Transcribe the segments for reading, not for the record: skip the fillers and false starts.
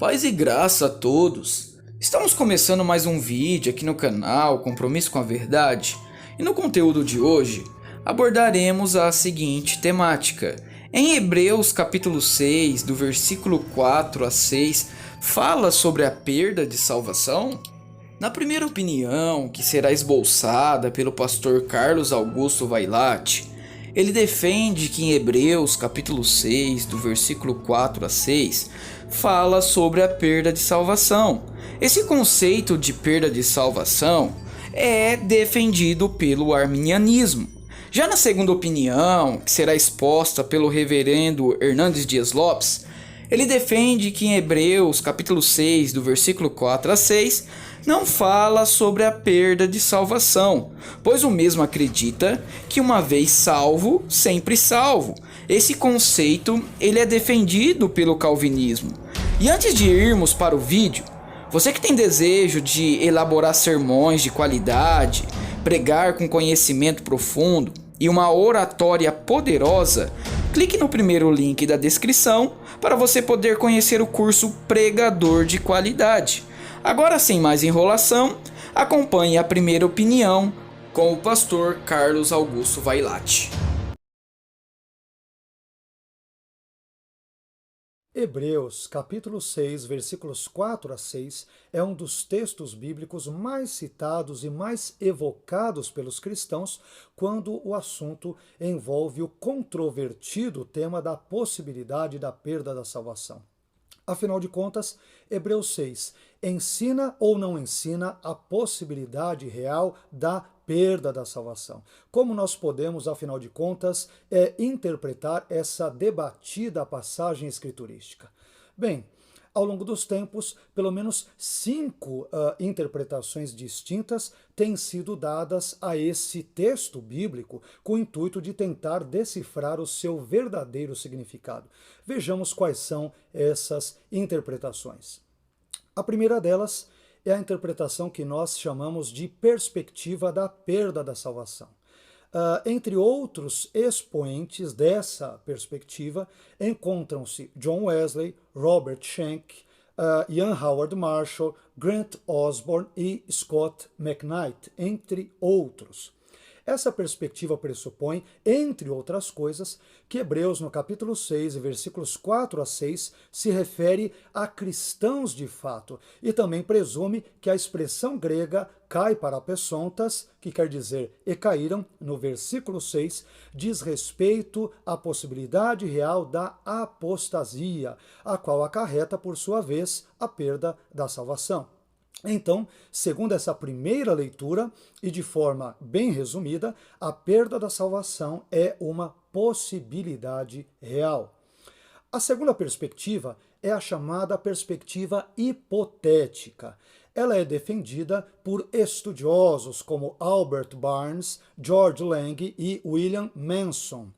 Paz e graça a todos! Estamos começando mais um vídeo aqui no canal Compromisso com a Verdade e no conteúdo de hoje abordaremos a seguinte temática. Em Hebreus capítulo 6, do versículo 4 a 6, fala sobre a perda de salvação? Na primeira opinião, que será esboçada pelo pastor Carlos Augusto Vailate, ele defende que em Hebreus capítulo 6, do versículo 4 a 6, fala sobre a perda de salvação. Esse conceito de perda de salvação é defendido pelo arminianismo. Já na segunda opinião, que será exposta pelo reverendo Hernandes Dias Lopes, ele defende que em Hebreus capítulo 6, do versículo 4 a 6, não fala sobre a perda de salvação, pois o mesmo acredita que uma vez salvo, sempre salvo. Esse conceito ele é defendido pelo calvinismo. E antes de irmos para o vídeo, você que tem desejo de elaborar sermões de qualidade, pregar com conhecimento profundo e uma oratória poderosa, clique no primeiro link da descrição para você poder conhecer o curso Pregador de Qualidade. Agora, sem mais enrolação, acompanhe a primeira opinião com o pastor Carlos Augusto Vailate. Hebreus, capítulo 6, versículos 4 a 6, é um dos textos bíblicos mais citados e mais evocados pelos cristãos quando o assunto envolve o controvertido tema da possibilidade da perda da salvação. Afinal de contas, Hebreus 6 ensina ou não ensina a possibilidade real da perda da salvação? Como nós podemos, afinal de contas, interpretar essa debatida passagem escriturística? Bem, ao longo dos tempos, pelo menos 5 interpretações distintas têm sido dadas a esse texto bíblico com o intuito de tentar decifrar o seu verdadeiro significado. Vejamos quais são essas interpretações. A primeira delas é a interpretação que nós chamamos de perspectiva da perda da salvação. Entre outros expoentes dessa perspectiva, encontram-se John Wesley, Robert Schenck, Ian Howard Marshall, Grant Osborne e Scott McKnight, entre outros. Essa perspectiva pressupõe, entre outras coisas, que Hebreus, no capítulo 6, versículos 4 a 6, se refere a cristãos de fato, e também presume que a expressão grega cai para pesontas, que quer dizer e caíram, no versículo 6, diz respeito à possibilidade real da apostasia, a qual acarreta, por sua vez, a perda da salvação. Então, segundo essa primeira leitura, e de forma bem resumida, a perda da salvação é uma possibilidade real. A segunda perspectiva é a chamada perspectiva hipotética. Ela é defendida por estudiosos como Albert Barnes, George Lang e William Manson.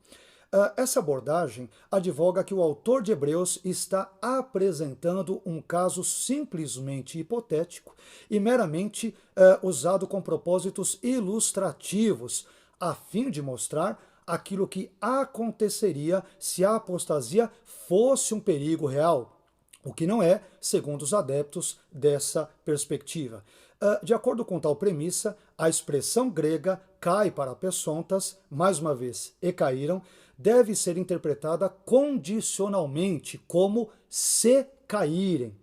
Essa abordagem advoga que o autor de Hebreus está apresentando um caso simplesmente hipotético e meramente usado com propósitos ilustrativos, a fim de mostrar aquilo que aconteceria se a apostasia fosse um perigo real, o que não é, segundo os adeptos dessa perspectiva. De acordo com tal premissa, a expressão grega cai para pesontas, mais uma vez, e caíram, deve ser interpretada condicionalmente, como se caírem.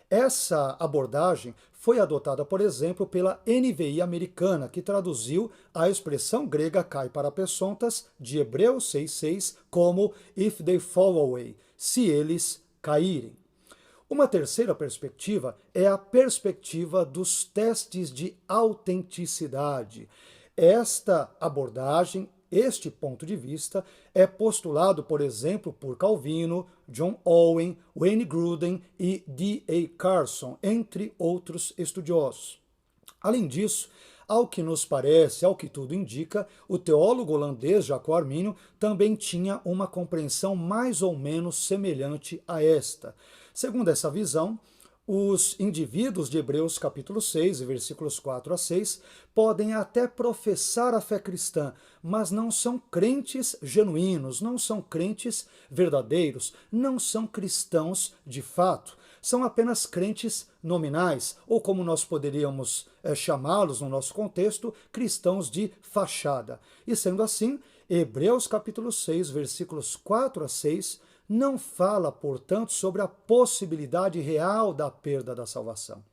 Essa abordagem foi adotada, por exemplo, pela NVI americana, que traduziu a expressão grega cai para pesontas de Hebreus 6,6 como if they fall away, se eles caírem. Uma terceira perspectiva é a perspectiva dos testes de autenticidade. Esta abordagem, este ponto de vista, é postulado, por exemplo, por Calvino, John Owen, Wayne Grudem e D.A. Carson, entre outros estudiosos. Além disso, ao que nos parece, ao que tudo indica, o teólogo holandês Jacob Arminio também tinha uma compreensão mais ou menos semelhante a esta. Segundo essa visão, os indivíduos de Hebreus capítulo 6, versículos 4 a 6, podem até professar a fé cristã, mas não são crentes genuínos, não são crentes verdadeiros, não são cristãos de fato. são apenas crentes nominais, ou como nós poderíamos chamá-los no nosso contexto, cristãos de fachada. E sendo assim, Hebreus capítulo 6, versículos 4 a 6, não fala, portanto, sobre a possibilidade real da perda da salvação.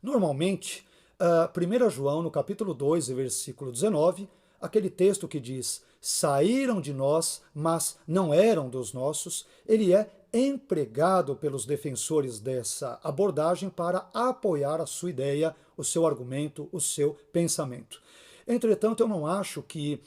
Normalmente, 1 João, no capítulo 2, versículo 19, aquele texto que diz: saíram de nós, mas não eram dos nossos, ele é empregado pelos defensores dessa abordagem para apoiar a sua ideia, o seu argumento, o seu pensamento. Entretanto, eu não acho que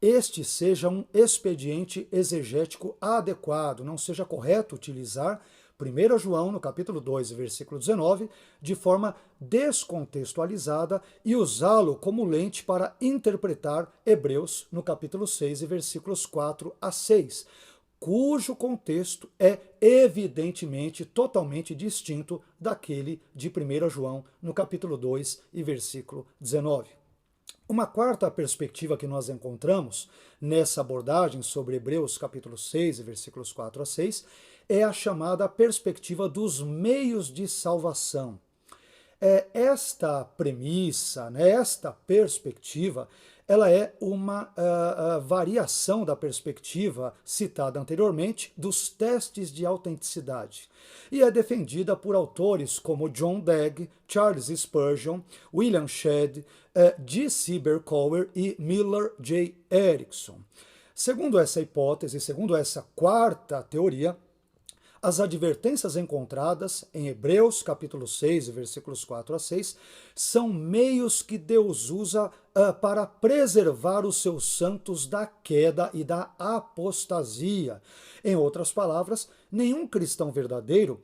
este seja um expediente exegético adequado, não seja correto utilizar 1 João, no capítulo 2, versículo 19, de forma descontextualizada e usá-lo como lente para interpretar Hebreus, no capítulo 6, versículos 4 a 6, cujo contexto é evidentemente totalmente distinto daquele de 1 João, no capítulo 2 e versículo 19. Uma quarta perspectiva que nós encontramos nessa abordagem sobre Hebreus capítulo 6, versículos 4 a 6, é a chamada perspectiva dos meios de salvação. Esta premissa, esta perspectiva, ela é uma variação da perspectiva citada anteriormente dos testes de autenticidade. E é defendida por autores como John Dagg, Charles Spurgeon, William Shedd, G.C. Berkouwer e Miller J. Erickson. Segundo essa hipótese, segundo essa quarta teoria, as advertências encontradas em Hebreus capítulo 6, versículos 4 a 6, são meios que Deus usa para preservar os seus santos da queda e da apostasia. Em outras palavras, nenhum cristão verdadeiro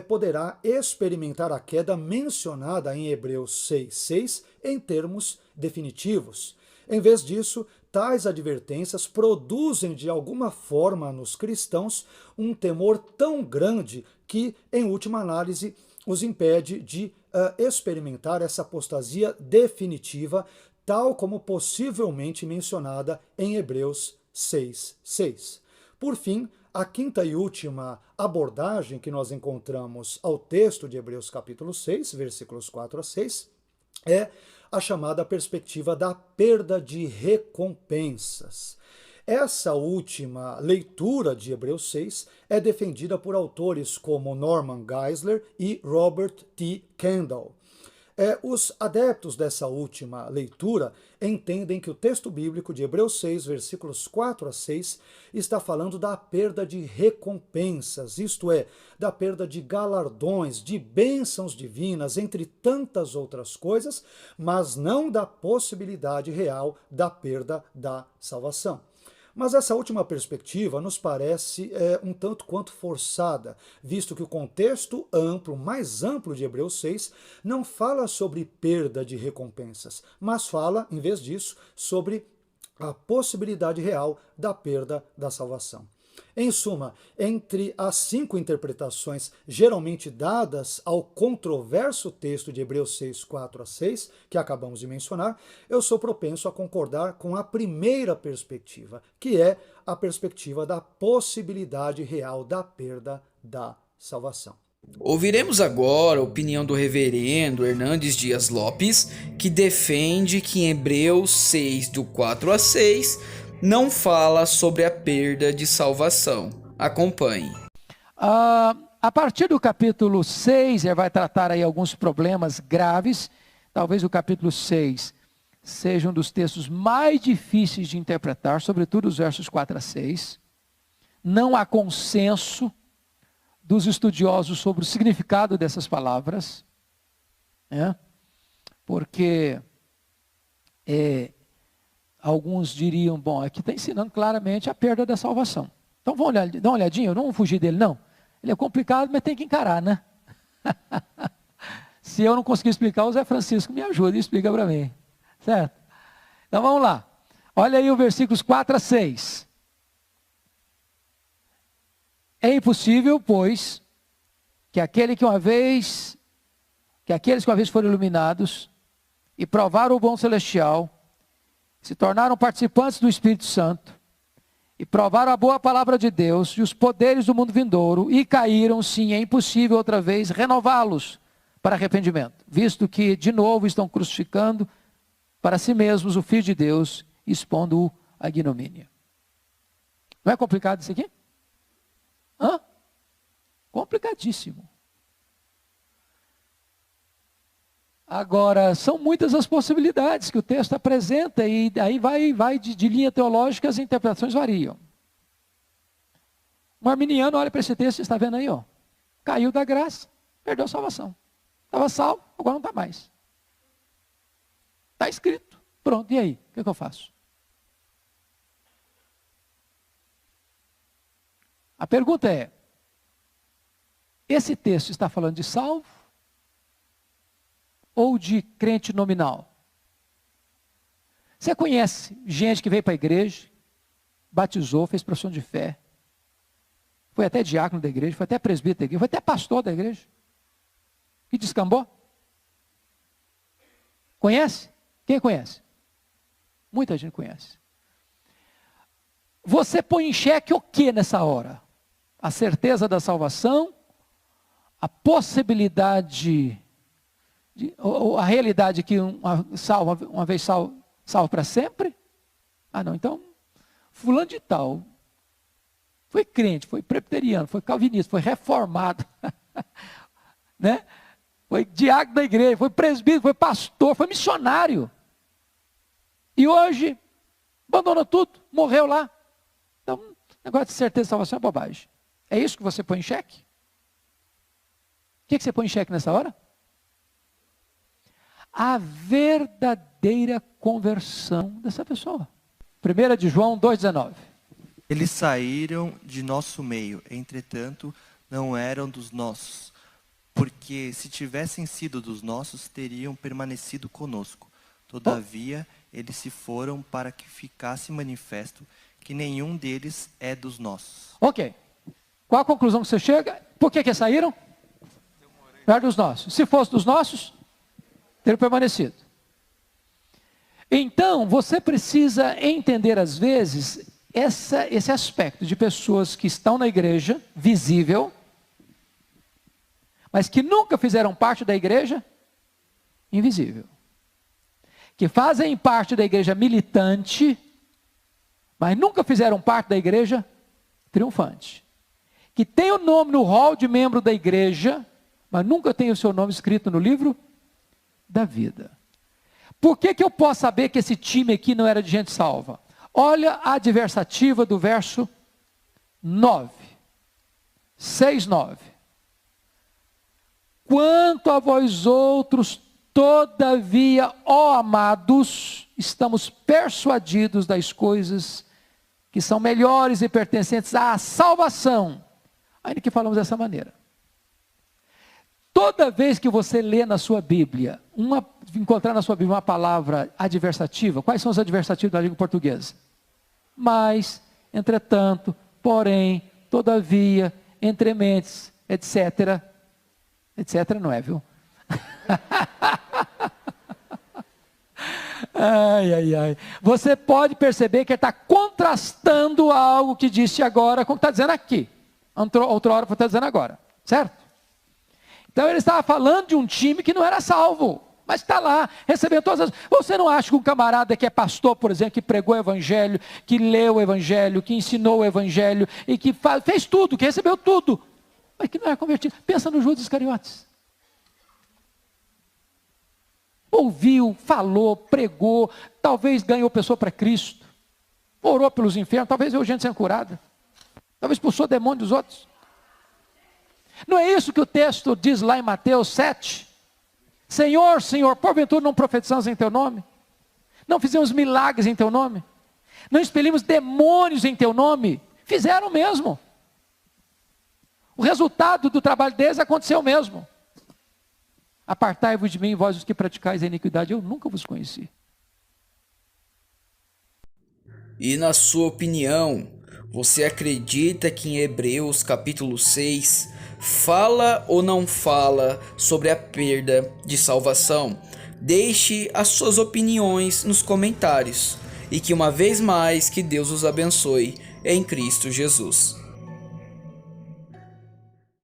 poderá experimentar a queda mencionada em Hebreus 6:6 em termos definitivos. Em vez disso, tais advertências produzem de alguma forma nos cristãos um temor tão grande que, em última análise, os impede de experimentar essa apostasia definitiva, tal como possivelmente mencionada em Hebreus 6:6. Por fim, a quinta e última abordagem que nós encontramos ao texto de Hebreus capítulo 6, versículos 4 a 6, é a chamada perspectiva da perda de recompensas. Essa última leitura de Hebreus 6 é defendida por autores como Norman Geisler e Robert T. Kendall. Os adeptos dessa última leitura entendem que o texto bíblico de Hebreus 6, versículos 4 a 6, está falando da perda de recompensas, isto é, da perda de galardões, de bênçãos divinas, entre tantas outras coisas, mas não da possibilidade real da perda da salvação. Mas essa última perspectiva nos parece um tanto quanto forçada, visto que o contexto amplo, mais amplo de Hebreus 6, não fala sobre perda de recompensas, mas fala, em vez disso, sobre a possibilidade real da perda da salvação. Em suma, entre as 5 interpretações geralmente dadas ao controverso texto de Hebreus 6, 4 a 6, que acabamos de mencionar, eu sou propenso a concordar com a primeira perspectiva, que é a perspectiva da possibilidade real da perda da salvação. Ouviremos agora a opinião do reverendo Hernandes Dias Lopes, que defende que em Hebreus 6, do 4 a 6, não fala sobre a perda de salvação. Acompanhe. A partir do capítulo 6, ele vai tratar aí alguns problemas graves. Talvez o capítulo 6 seja um dos textos mais difíceis de interpretar, sobretudo os versos 4 a 6. Não há consenso dos estudiosos sobre o significado dessas palavras, porque alguns diriam, bom, aqui está ensinando claramente a perda da salvação. Então vamos olhar, dá uma olhadinha, eu não vou fugir dele não. Ele é complicado, mas tem que encarar, né? Se eu não conseguir explicar, o Zé Francisco me ajuda e explica para mim. Certo? Então vamos lá. Olha aí os versículos 4 a 6. É impossível, pois, que aqueles que uma vez foram iluminados e provaram o bom celestial, se tornaram participantes do Espírito Santo e provaram a boa palavra de Deus e os poderes do mundo vindouro, e caíram, sim, é impossível outra vez renová-los para arrependimento, visto que de novo estão crucificando para si mesmos o Filho de Deus, expondo-o à ignomínia. Não é complicado isso aqui? Hã? Complicadíssimo. Agora, são muitas as possibilidades que o texto apresenta, e aí vai de linha teológica, as interpretações variam. Um arminiano olha para esse texto e está vendo aí, ó, caiu da graça, perdeu a salvação. Estava salvo, agora não está mais. Está escrito, pronto, e aí? O que eu faço? A pergunta é, esse texto está falando de salvo ou de crente nominal? Você conhece gente que veio para a igreja, batizou, fez profissão de fé, foi até diácono da igreja, foi até presbítero da igreja, foi até pastor da igreja, que descambou? Conhece? Quem conhece? Muita gente conhece. Você põe em xeque o que nessa hora? A certeza da salvação, a possibilidade, a realidade que uma vez salvo para sempre? Ah não, então, fulano de tal, foi crente, foi presbiteriano, foi calvinista, foi reformado, né? Foi diácono da igreja, foi presbítero, foi pastor, foi missionário. E hoje, abandonou tudo, morreu lá. Então, negócio de certeza de salvação é bobagem. É isso que você põe em xeque? O que você põe em xeque nessa hora? A verdadeira conversão dessa pessoa. 1 de João 2,19. Eles saíram de nosso meio, entretanto, não eram dos nossos. Porque se tivessem sido dos nossos, teriam permanecido conosco. Todavia, eles se foram para que ficasse manifesto que nenhum deles é dos nossos. Ok. Qual a conclusão que você chega? Por que saíram? Não era dos nossos. Se fosse dos nossos, teriam permanecido. Então, você precisa entender, às vezes, esse aspecto de pessoas que estão na igreja, visível, mas que nunca fizeram parte da igreja, invisível. Que fazem parte da igreja militante, mas nunca fizeram parte da igreja triunfante. Que tem o nome no hall de membro da igreja, mas nunca tem o seu nome escrito no livro da vida. Por que eu posso saber que esse time aqui não era de gente salva? Olha a adversativa do verso 9. 6:9. Quanto a vós outros, todavia, ó amados, estamos persuadidos das coisas que são melhores e pertencentes à salvação, ainda que falamos dessa maneira. Toda vez que você lê na sua Bíblia, encontrar na sua Bíblia uma palavra adversativa, quais são os adversativos da língua portuguesa? Mas, entretanto, porém, todavia, entrementes, etc. Etc. não é, viu? Ai. Você pode perceber que ele está contrastando algo que disse agora com o que está dizendo aqui. Outra hora está dizendo agora, certo? Então ele estava falando de um time que não era salvo, mas está lá, recebendo todas as... Você não acha que um camarada que é pastor, por exemplo, que pregou o evangelho, que leu o evangelho, que ensinou o evangelho, e que fez tudo, que recebeu tudo, mas que não é convertido? Pensa no Judas Iscariotes. Ouviu, falou, pregou, talvez ganhou pessoa para Cristo, orou pelos enfermos, talvez viu gente sendo curada, talvez expulsou demônio dos outros. Não é isso que o texto diz lá em Mateus 7? Senhor, Senhor, porventura não profetizamos em teu nome? Não fizemos milagres em teu nome? Não expelimos demônios em teu nome? Fizeram mesmo. O resultado do trabalho deles aconteceu mesmo. Apartai-vos de mim, vós os que praticais a iniquidade, eu nunca vos conheci. E na sua opinião, você acredita que em Hebreus capítulo 6 fala ou não fala sobre a perda de salvação? Deixe as suas opiniões nos comentários. E que uma vez mais, que Deus os abençoe. em Cristo Jesus.